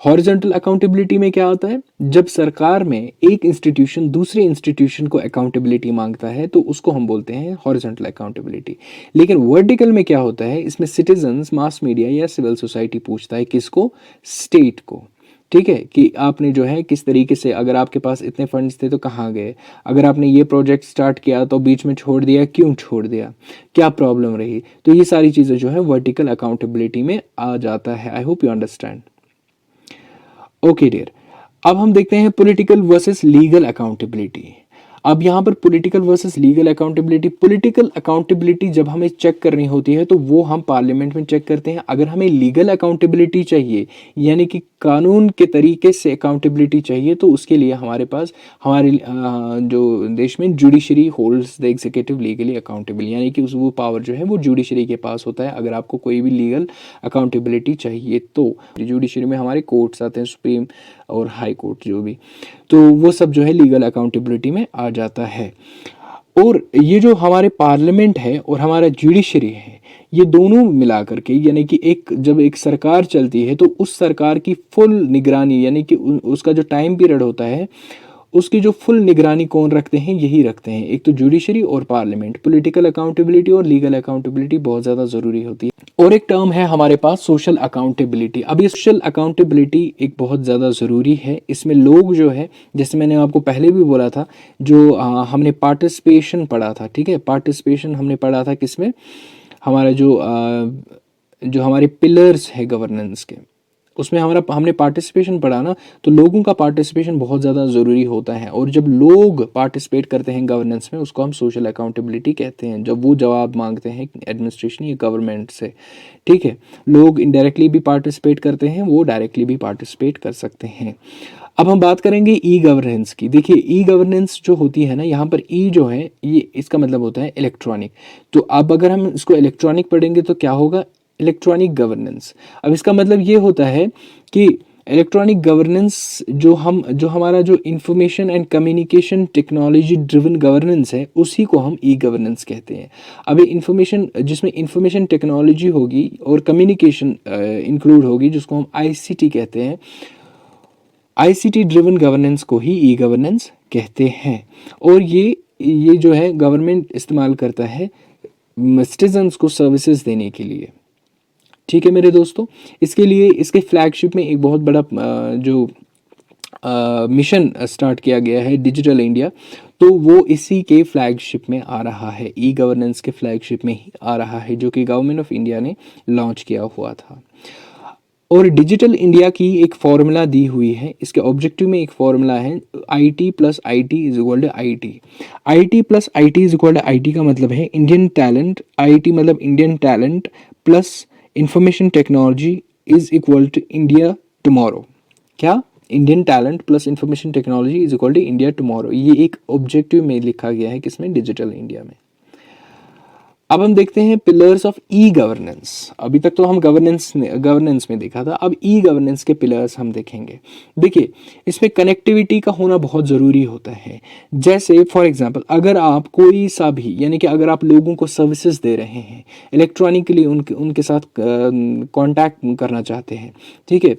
हॉरिजॉन्टल अकाउंटेबिलिटी में क्या होता है, जब सरकार में एक इंस्टीट्यूशन दूसरे इंस्टीट्यूशन को अकाउंटेबिलिटी मांगता है तो उसको हम बोलते हैं हॉरिजॉन्टल अकाउंटेबिलिटी। लेकिन वर्टिकल में क्या होता है, इसमें सिटीजन्स, मास मीडिया या सिविल सोसाइटी पूछता है किसको, स्टेट को, ठीक है, कि आपने जो है किस तरीके से, अगर आपके पास इतने फंड्स थे तो कहाँ गए, अगर आपने ये प्रोजेक्ट स्टार्ट किया तो बीच में छोड़ दिया, क्यों छोड़ दिया, क्या प्रॉब्लम रही। तो ये सारी चीज़ें जो है वर्टिकल अकाउंटेबिलिटी में आ जाता है। I hope you understand. Okay dear, अब हम देखते हैं पॉलिटिकल वर्सेस लीगल अकाउंटेबिलिटी। अब यहाँ पर political versus legal accountability, political accountability जब हमें चेक करनी होती है तो वो हम पार्लियामेंट में चेक करते हैं। अगर हमें लीगल अकाउंटेबिलिटी चाहिए, यानी कि कानून के तरीके से अकाउंटेबिलिटी चाहिए, तो उसके लिए हमारे पास हमारे जो देश में judiciary holds the executive legally accountable, यानी कि उस वो पावर जो है वो जुडिशरी के पास होता है। अगर आपको कोई भी लीगल अकाउंटेबिलिटी चाहिए तो जुडिशरी में हमारे कोर्ट्स आते हैं, सुप्रीम और हाई कोर्ट जो भी, तो वो सब जो है लीगल अकाउंटेबिलिटी में आ जाता है। और ये जो हमारे पार्लियामेंट है और हमारा जुडिशरी है, ये दोनों मिला करके, यानी कि एक जब एक सरकार चलती है तो उस सरकार की फुल निगरानी, यानी कि उसका जो टाइम पीरियड होता है उसकी जो फुल निगरानी कौन रखते हैं, यही रखते हैं, एक तो जुडिशरी और पार्लियामेंट। पॉलिटिकल अकाउंटेबिलिटी और लीगल अकाउंटेबिलिटी बहुत ज़्यादा ज़रूरी होती है। और एक टर्म है हमारे पास सोशल अकाउंटेबिलिटी। अब ये सोशल अकाउंटेबिलिटी एक बहुत ज़्यादा ज़रूरी है। इसमें लोग जो है, जैसे मैंने आपको पहले भी बोला था, जो हमने पार्टिसिपेशन पढ़ा था, ठीक है, पार्टिसिपेशन हमने पढ़ा था किसमें, हमारा जो हमारे पिलर्स है गवर्नेंस के, उसमें हमने पार्टिसिपेशन पढ़ा ना, तो लोगों का पार्टिसिपेशन बहुत ज़्यादा ज़रूरी होता है। और जब लोग पार्टिसिपेट करते हैं गवर्नेंस में, उसको हम सोशल अकाउंटेबिलिटी कहते हैं। जब वो जवाब मांगते हैं एडमिनिस्ट्रेशन या गवर्नमेंट से, ठीक है, लोग इनडायरेक्टली भी पार्टिसिपेट करते हैं, वो डायरेक्टली भी पार्टिसिपेट कर सकते हैं। अब हम बात करेंगे ई गवर्नेंस की। देखिए ई गवर्नेंस जो होती है ना, यहाँ पर ई जो है, ये इसका मतलब होता है इलेक्ट्रॉनिक। तो अब अगर हम इसको इलेक्ट्रॉनिक पढ़ेंगे तो क्या होगा, इलेक्ट्रॉनिक गवर्नेंस। अब इसका मतलब ये होता है कि इलेक्ट्रॉनिक गवर्नेंस जो हमारा जो information and communication technology driven governance है, उसी को हम ई गवर्नेंस कहते हैं। अभी इंफॉर्मेशन, जिसमें इंफॉर्मेशन टेक्नोलॉजी होगी और कम्युनिकेशन इंक्लूड होगी, जिसको हम आईसीटी कहते हैं, आईसीटी ड्रिवन गवर्नेंस को ही ई गवर्नेंस कहते हैं। और ये जो है गवर्नमेंट इस्तेमाल करता है सिटीजन्स को सर्विसेज देने के लिए। ठीक है मेरे दोस्तों, इसके लिए इसके फ्लैगशिप में एक बहुत बड़ा जो मिशन स्टार्ट किया गया है, डिजिटल इंडिया, तो वो इसी के फ्लैगशिप में आ रहा है, ई गवर्नेंस के फ्लैगशिप में ही आ रहा है, जो कि गवर्नमेंट ऑफ इंडिया ने लॉन्च किया हुआ था। और डिजिटल इंडिया की एक फॉर्मूला दी हुई है, इसके ऑब्जेक्टिव में एक फॉर्मूला है, IT plus IT is equal to IT। IT plus IT is equal to IT का मतलब है इंडियन टैलेंट, IT मतलब Indian talent plus information technology is equal to India tomorrow. क्या? Indian talent plus information technology is equal to India tomorrow. ये एक objective में लिखा गया है, किसमें? डिजिटल इंडिया में। अब हम देखते हैं पिलर्स ऑफ ई गवर्नेंस। अभी तक तो हम गवर्नेंस में देखा था, अब ई गवर्नेंस के पिलर्स हम देखेंगे। देखिए, इसमें कनेक्टिविटी का होना बहुत ज़रूरी होता है। जैसे फॉर एग्जांपल, अगर आप कोई सा भी, यानी कि अगर आप लोगों को सर्विसेज दे रहे हैं, इलेक्ट्रॉनिकली उनके साथ कांटेक्ट करना चाहते हैं, ठीक है,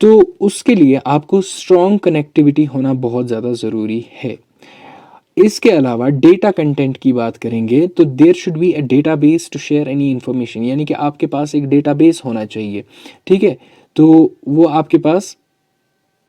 तो उसके लिए आपको स्ट्रॉन्ग कनेक्टिविटी होना बहुत ज़्यादा ज़रूरी है। इसके अलावा डेटा कंटेंट की बात करेंगे तो there should be a database to share any information, यानी कि आपके पास एक डेटाबेस होना चाहिए। ठीक है, तो वो आपके पास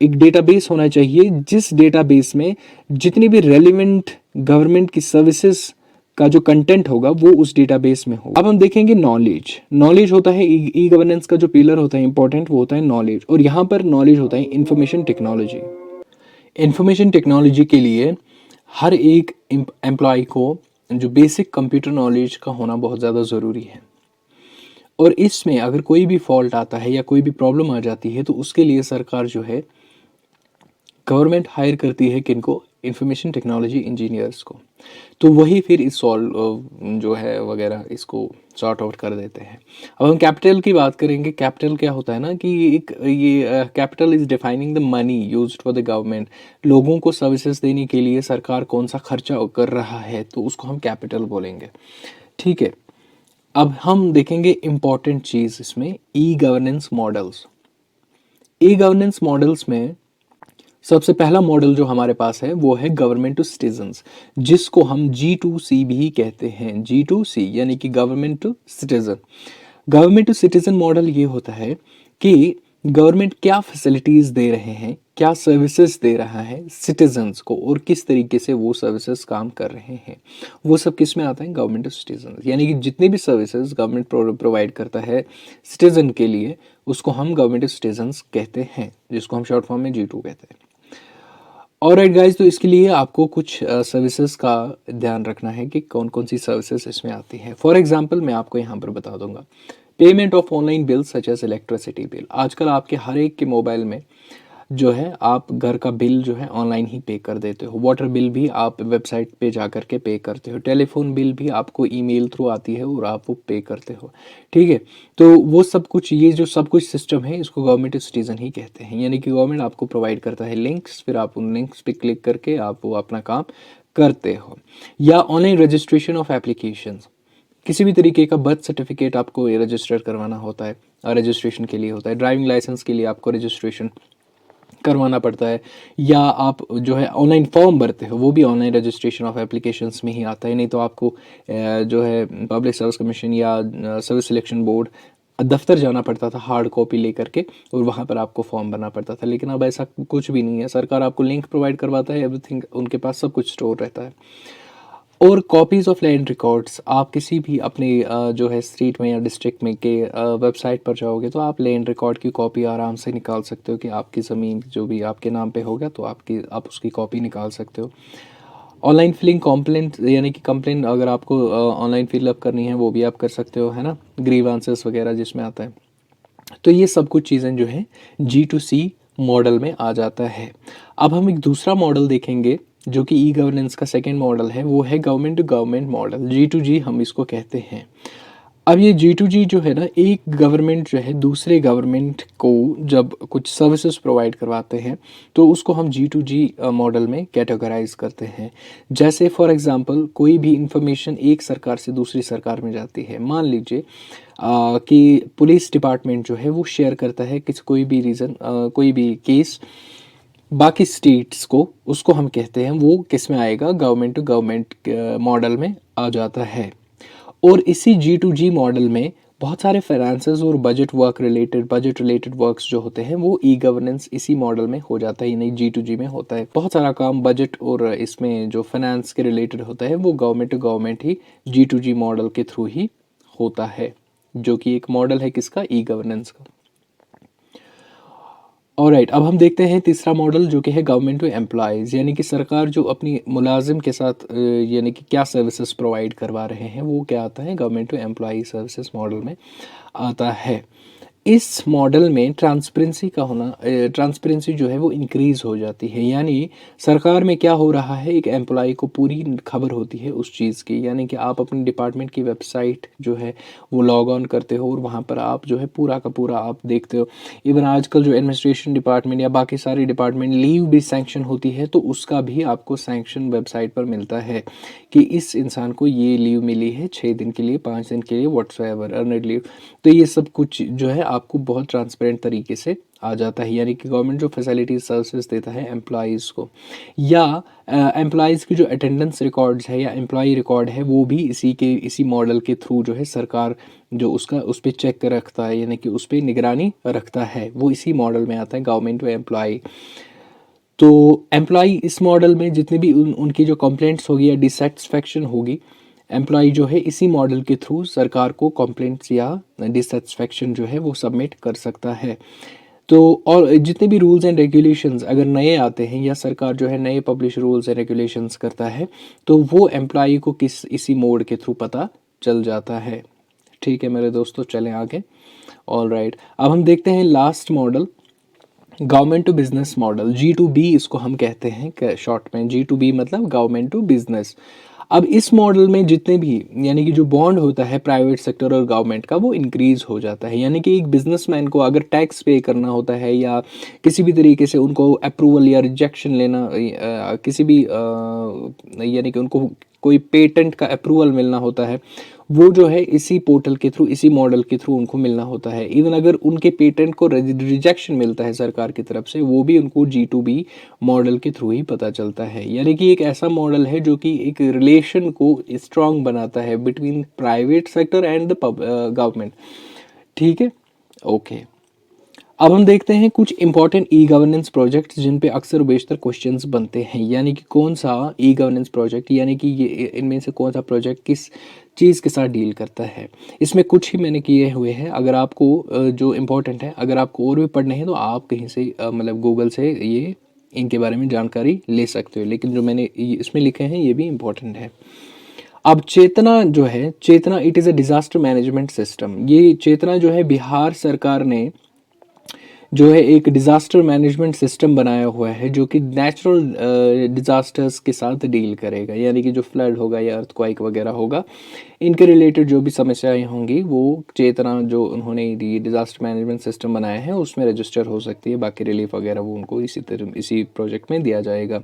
एक डेटाबेस होना चाहिए, जिस डेटाबेस में जितनी भी रेलिवेंट गवर्नमेंट की सर्विसेज का जो कंटेंट होगा वो उस डेटाबेस में हो। अब हम देखेंगे नॉलेज होता है ई गवर्नेंस का जो पिलर होता है इंपॉर्टेंट, वो होता है नॉलेज, और यहाँ पर नॉलेज होता है इंफॉर्मेशन टेक्नोलॉजी। इंफॉर्मेशन टेक्नोलॉजी के लिए हर एक एम्प्लॉय को जो बेसिक कंप्यूटर नॉलेज का होना बहुत ज़्यादा ज़रूरी है। और इसमें अगर कोई भी फॉल्ट आता है या कोई भी प्रॉब्लम आ जाती है, तो उसके लिए सरकार जो है, गवर्नमेंट हायर करती है किनको? इंफॉर्मेशन टेक्नोलॉजी इंजीनियर्स को। तो वही फिर इस सॉल्व जो है वगैरह इसको सॉर्ट आउट कर देते हैं। अब हम कैपिटल की बात करेंगे। कैपिटल क्या होता है ना, कि ये capital is defining the money used for the government. लोगों को सर्विसेज देने के लिए सरकार कौन सा खर्चा कर रहा है, तो उसको हम कैपिटल बोलेंगे। ठीक है, अब हम देखेंगे इम्पॉर्टेंट चीज़ इसमें, e governance models. E governance models में सबसे पहला मॉडल जो हमारे पास है वो है गवर्नमेंट टू सिटीजन्स, जिसको हम G2C भी कहते हैं। G2C यानी कि government to citizen. Government to citizen model ये होता है कि गवर्नमेंट क्या फैसिलिटीज़ दे रहे हैं, क्या सर्विसेज दे रहा है सिटीजन्स को, और किस तरीके से वो सर्विसेज काम कर रहे हैं, वो सब किस में आता है? Government to citizen. यानी कि जितनी भी सर्विसेज गवर्नमेंट प्रोवाइड करता है सिटीजन के लिए, उसको हम गवर्नमेंट टू सिटीजन्स कहते हैं, जिसको हम शॉर्ट फॉर्म में G2 कहते हैं। ऑलराइट गाइज, तो इसके लिए आपको कुछ सर्विसेज का ध्यान रखना है कि कौन कौन सी सर्विसेज इसमें आती हैं। फॉर एग्जांपल मैं आपको यहाँ पर बता दूंगा, payment of online bill such as electricity bill. आजकल आपके हर एक के मोबाइल में जो है, आप घर का बिल जो है ऑनलाइन ही पे कर देते हो। वाटर बिल भी आप वेबसाइट पे जा कर के पे करते हो। टेलीफोन बिल भी आपको ईमेल थ्रू आती है और आप वो पे करते हो। ठीक है, तो वो सब कुछ, ये जो सब कुछ सिस्टम है, इसको गवर्नमेंट सिटीजन ही कहते हैं। यानी कि गवर्नमेंट आपको प्रोवाइड करता है लिंक्स, फिर आप उन लिंक्स पे क्लिक करके आप वो अपना काम करते हो। या ऑनलाइन रजिस्ट्रेशन ऑफ एप्लीकेशंस, किसी भी तरीके का बर्थ सर्टिफिकेट आपको रजिस्टर करवाना होता है, रजिस्ट्रेशन के लिए होता है। ड्राइविंग लाइसेंस के लिए आपको रजिस्ट्रेशन करवाना पड़ता है, या आप जो है ऑनलाइन फॉर्म भरते हो, वो भी ऑनलाइन रजिस्ट्रेशन ऑफ एप्लीकेशंस में ही आता है। नहीं तो आपको जो है पब्लिक सर्विस कमीशन या सर्विस सिलेक्शन बोर्ड दफ्तर जाना पड़ता था हार्ड कॉपी लेकर के, और वहाँ पर आपको फॉर्म भरना पड़ता था। लेकिन अब ऐसा कुछ भी नहीं है, सरकार आपको लिंक प्रोवाइड करवाता है, एवरीथिंग उनके पास सब कुछ स्टोर रहता है। और कॉपीज़ ऑफ लैंड रिकॉर्ड्स, आप किसी भी अपने जो है स्टेट में या डिस्ट्रिक्ट में के वेबसाइट पर जाओगे, तो आप लैंड रिकॉर्ड की कॉपी आराम से निकाल सकते हो कि आपकी ज़मीन जो भी आपके नाम पे होगा, तो आप उसकी कॉपी निकाल सकते हो। ऑनलाइन फिलिंग कॉम्प्लेंट, यानी कि कंप्लेंट अगर आपको ऑनलाइन फिलअप करनी है, वो भी आप कर सकते हो, है ना, ग्रीवांसेस वगैरह जिसमें आता है। तो ये सब कुछ चीज़ें जो है G2C मॉडल में आ जाता है। अब हम एक दूसरा मॉडल देखेंगे जो कि ई गवर्नेंस का सेकेंड मॉडल है, वो है government to government model, G2G हम इसको कहते हैं। अब ये G2G जो है ना, एक गवर्नमेंट जो है दूसरे गवर्नमेंट को जब कुछ सर्विसेज प्रोवाइड करवाते हैं तो उसको हम G2G मॉडल में कैटेगराइज करते हैं। जैसे फॉर एग्जांपल कोई भी इंफॉर्मेशन एक सरकार से दूसरी सरकार में जाती है, मान लीजिए कि पुलिस डिपार्टमेंट जो है वो शेयर करता है किसी कोई भी रीज़न कोई भी केस बाकी स्टेट्स को, उसको हम कहते हैं वो किस में आएगा, गवर्नमेंट टू गवर्नमेंट मॉडल में आ जाता है। और इसी G2G मॉडल में बहुत सारे फाइनेंसेस और बजट रिलेटेड वर्क्स जो होते हैं वो ई गवर्नेंस इसी मॉडल में हो जाता है, यानी G2G में होता है। बहुत सारा काम बजट और इसमें जो फाइनेंस के रिलेटेड होता है वो गवर्नमेंट टू गवर्नमेंट ही G2G मॉडल के थ्रू ही होता है, जो कि एक मॉडल है किसका, ई गवर्नेंस का। ऑलराइट, अब हम देखते हैं तीसरा मॉडल जो कि है गवर्नमेंट टू एम्प्लॉयज़, यानी कि सरकार जो अपनी मुलाजिम के साथ यानी कि क्या सर्विसेज प्रोवाइड करवा रहे हैं वो क्या आता है, government to employ services model में आता है। इस मॉडल में ट्रांसपेरेंसी का होना, ट्रांसपेरेंसी जो है वो इंक्रीज़ हो जाती है, यानी सरकार में क्या हो रहा है एक एम्प्लॉय को पूरी खबर होती है उस चीज़ की, यानी कि आप अपनी डिपार्टमेंट की वेबसाइट जो है वो लॉग ऑन करते हो और वहाँ पर आप जो है पूरा का पूरा आप देखते हो। इवन आजकल जो एडमिनिस्ट्रेशन डिपार्टमेंट या बाकी सारी डिपार्टमेंट लीव भी सैंक्शन होती है तो उसका भी आपको सैंक्शन वेबसाइट पर मिलता है कि इस इंसान को ये लीव मिली है 6 दिन के लिए, 5 दिन के लिए, व्हाट्सएवर अर्नड लीव। तो ये सब कुछ जो है आपको बहुत ट्रांसपेरेंट तरीके से आ जाता है, यानी कि गवर्नमेंट जो फैसिलिटीज सर्विसेज देता है एम्प्लॉयज़ को, या एम्प्लॉयज़ की जो अटेंडेंस रिकॉर्ड्स है या एम्प्लॉय रिकॉर्ड है वो भी इसी मॉडल के थ्रू जो है सरकार जो उस पर चेक रखता है, यानी कि उस पर निगरानी रखता है, वो इसी मॉडल में आता है गवर्नमेंट टू एम्प्लॉय। तो एम्प्लॉय इस मॉडल में जितनी भी उनकी जो कंप्लेंट्स होगी या डिससेटिस्फैक्शन होगी, एम्प्लॉय जो है इसी मॉडल के थ्रू सरकार को कंप्लेंट्स या डिससेटिस्फैक्शन जो है वो सबमिट कर सकता है। तो और जितने भी रूल्स एंड रेगुलेशंस अगर नए आते हैं या सरकार जो है नए पब्लिश रूल्स एंड रेगुलेशंस करता है तो वो एम्प्लॉय को इसी मोड के थ्रू पता चल जाता है। ठीक है मेरे दोस्तों, चलें आगे। ऑलराइट, अब हम देखते हैं last model, government to business model, G2B इसको हम कहते हैं शॉर्ट में। G2B मतलब गवर्नमेंट टू बिजनेस। अब इस मॉडल में जितने भी यानी कि जो बॉन्ड होता है प्राइवेट सेक्टर और गवर्नमेंट का वो इंक्रीज हो जाता है, यानी कि एक बिजनेसमैन को अगर टैक्स पे करना होता है या किसी भी तरीके से उनको अप्रूवल या रिजेक्शन लेना, किसी भी यानी कि उनको कोई पेटेंट का अप्रूवल मिलना होता है, वो जो है इसी पोर्टल के थ्रू इसी मॉडल के थ्रू उनको मिलना होता है। इवन अगर उनके पेटेंट को रिजेक्शन मिलता है सरकार की तरफ से, वो भी उनको G2B मॉडल के थ्रू ही पता चलता है, यानी कि एक ऐसा मॉडल है जो कि एक रिलेशन को स्ट्रॉन्ग बनाता है between private sector and the government. ठीक है, ओके। अब हम देखते हैं कुछ इंपॉर्टेंट ई गवर्नेंस प्रोजेक्ट्स जिन पे अक्सर बेशतर क्वेश्चंस बनते हैं, यानी कि कौन सा ई गवर्नेंस प्रोजेक्ट, यानी कि ये इनमें से कौन सा प्रोजेक्ट किस चीज़ के साथ डील करता है। इसमें कुछ ही मैंने किए हुए हैं, अगर आपको जो इम्पोर्टेंट है, अगर आपको और भी पढ़ने हैं तो आप कहीं से मतलब गूगल से ये इनके बारे में जानकारी ले सकते हो, लेकिन जो मैंने इसमें लिखे हैं ये भी इम्पोर्टेंट है। अब चेतना जो है, Chetna it is a disaster management system. ये चेतना जो है बिहार सरकार ने जो है एक डिज़ास्टर मैनेजमेंट सिस्टम बनाया हुआ है जो कि नेचुरल डिज़ास्टर्स के साथ डील करेगा, यानी कि जो फ्लड होगा या अर्थक्वाइक वगैरह होगा, इनके रिलेटेड जो भी समस्याएं होंगी वो चेतना जो उन्होंने ये डिज़ास्टर मैनेजमेंट सिस्टम बनाया है उसमें रजिस्टर हो सकती है। बाकी रिलीफ वगैरह वो उनको इसी प्रोजेक्ट में दिया जाएगा।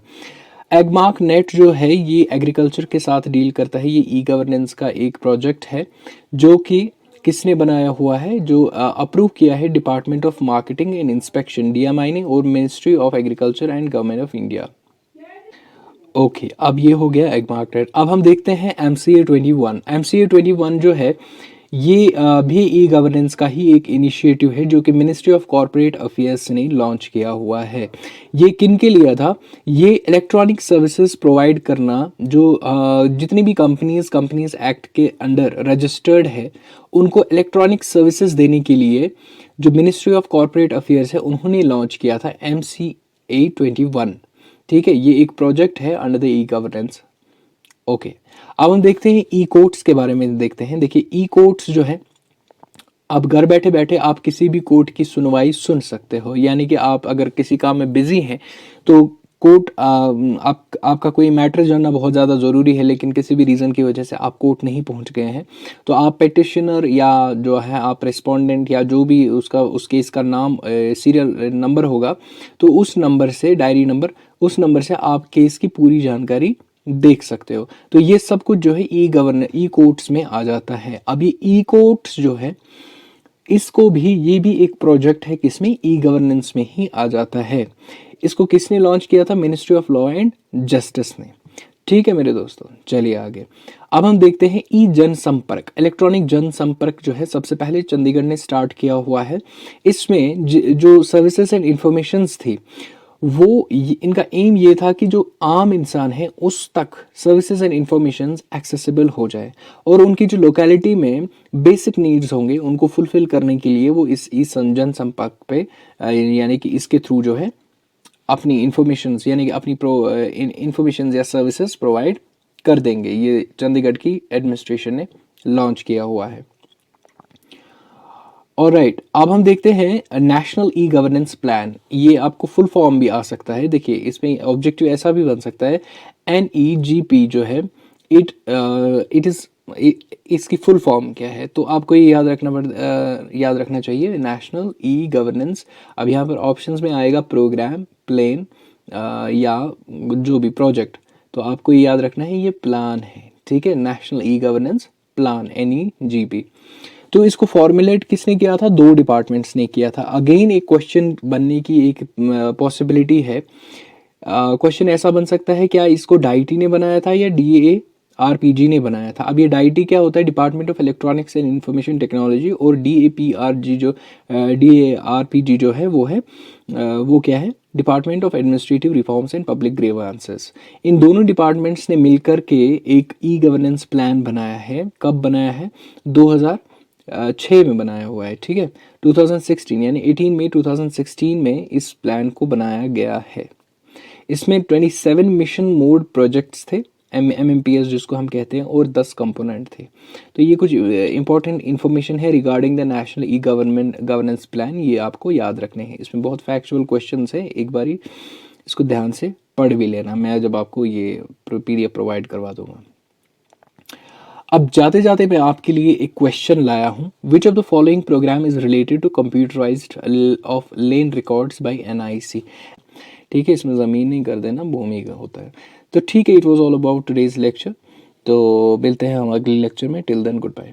एगमार्क नेट जो है ये एग्रीकल्चर के साथ डील करता है। ये ई गवर्नेंस का एक प्रोजेक्ट है जो कि किसने बनाया हुआ है, जो अप्रूव किया है department of marketing and inspection DMI ने और ministry of agriculture and government of India. Okay, अब ये हो गया एगमार्क नेट। अब हम देखते हैं MCA 21 जो है ये भी ई गवर्नेंस का ही एक इनिशिएटिव है जो कि मिनिस्ट्री ऑफ कॉरपोरेट अफेयर्स ने लॉन्च किया हुआ है। ये किन के लिए था, ये इलेक्ट्रॉनिक सर्विसेज प्रोवाइड करना जो जितनी भी कंपनीज एक्ट के अंडर रजिस्टर्ड है उनको इलेक्ट्रॉनिक सर्विसेज देने के लिए जो मिनिस्ट्री ऑफ कॉरपोरेट अफेयर्स है उन्होंने लॉन्च किया था MCA 21। ठीक है, ये एक प्रोजेक्ट है under the e governance. Okay, अब हम देखते हैं ई कोर्ट्स के बारे में देखते हैं। देखिए ई कोर्ट्स जो है, अब घर बैठे बैठे आप किसी भी कोर्ट की सुनवाई सुन सकते हो, यानी कि आप अगर किसी काम में बिजी हैं तो कोर्ट आपका कोई मैटर जानना बहुत ज़्यादा ज़रूरी है, लेकिन किसी भी रीज़न की वजह से आप कोर्ट नहीं पहुंच गए हैं, तो आप पेटिशनर या जो है आप रिस्पोंडेंट या जो भी उस केस का नाम सीरियल नंबर होगा, तो उस नंबर से, डायरी नंबर, उस नंबर से आप केस की पूरी जानकारी देख सकते हो। तो ये सब कुछ जो है ई कोर्ट्स में आ जाता है। अब ये ई कोर्ट्स जो है, इसको भी, ये भी एक प्रोजेक्ट है किसमें, ई गवर्नेंस में ही आ जाता है। इसको किसने लॉन्च किया था, ministry of law and justice ने। ठीक है मेरे दोस्तों, चलिए आगे। अब हम देखते हैं ई जनसंपर्क, इलेक्ट्रॉनिक जनसंपर्क जो है सबसे पहले चंडीगढ़ ने स्टार्ट किया हुआ है। इसमें जो सर्विसेज एंड इंफॉर्मेशंस थी, वो इनका एम ये था कि जो आम इंसान है उस तक सर्विसेज एंड इंफॉर्मेशंस एक्सेसिबल हो जाए, और उनकी जो लोकेलिटी में बेसिक नीड्स होंगे उनको फुलफिल करने के लिए वो इस जनसंपर्क पे यानी कि इसके थ्रू जो है अपनी इंफॉर्मेशंस यानी कि अपनी इंफॉर्मेशंस या सर्विसेज प्रोवाइड कर देंगे। ये चंडीगढ़ की एडमिनिस्ट्रेशन ने लॉन्च किया हुआ है। ऑलराइट, अब हम देखते हैं नेशनल ई गवर्नेंस प्लान। ये आपको फुल फॉर्म भी आ सकता है, देखिए इसमें ऑब्जेक्टिव ऐसा भी बन सकता है, NEGP जो है, इट इज़, इसकी फुल फॉर्म क्या है, तो आपको ये याद रखना चाहिए, नेशनल ई गवर्नेंस। अब यहाँ पर ऑप्शंस में आएगा प्रोग्राम, प्लान या जो भी प्रोजेक्ट, तो आपको ये याद रखना है ये प्लान है। ठीक है, national e governance plan, NEGP। तो इसको फॉर्मुलेट किसने किया था, 2 डिपार्टमेंट्स ने किया था। अगेन एक क्वेश्चन बनने की एक पॉसिबिलिटी है। क्वेश्चन ऐसा बन सकता है, क्या इसको डाइटी ने बनाया था या DARPG ने बनाया था। अब ये डाइटी क्या होता है, department of electronics and information technology, और DARPG जो है वो क्या है, department of administrative reforms and public grievances. इन दोनों डिपार्टमेंट्स ने मिलकर के एक ई गवर्नेंस प्लान बनाया है। कब बनाया है, 2006 में बनाया हुआ है। ठीक है, 2016 यानी 18 मई 2016 में इस प्लान को बनाया गया है। इसमें 27 मिशन मोड प्रोजेक्ट्स थे, MMPS जिसको हम कहते हैं, और 10 कंपोनेंट थे। तो ये कुछ इंपॉर्टेंट इन्फॉर्मेशन है regarding the national e governance plan, ये आपको याद रखने हैं। इसमें बहुत फैक्चुअल क्वेश्चंस है, एक बारी इसको ध्यान से पढ़ भी लेना, मैं जब आपको ये PDF प्रोवाइड करवा दूंगा। अब जाते जाते मैं आपके लिए एक क्वेश्चन लाया हूँ, which of the following programme is related to computerised of land records by NIC। ठीक है, इसमें ज़मीन नहीं कर देना, भूमि का होता है। तो ठीक है, it was all about today's lecture. तो मिलते हैं हम अगले लेक्चर में, टिल देन गुड बाय।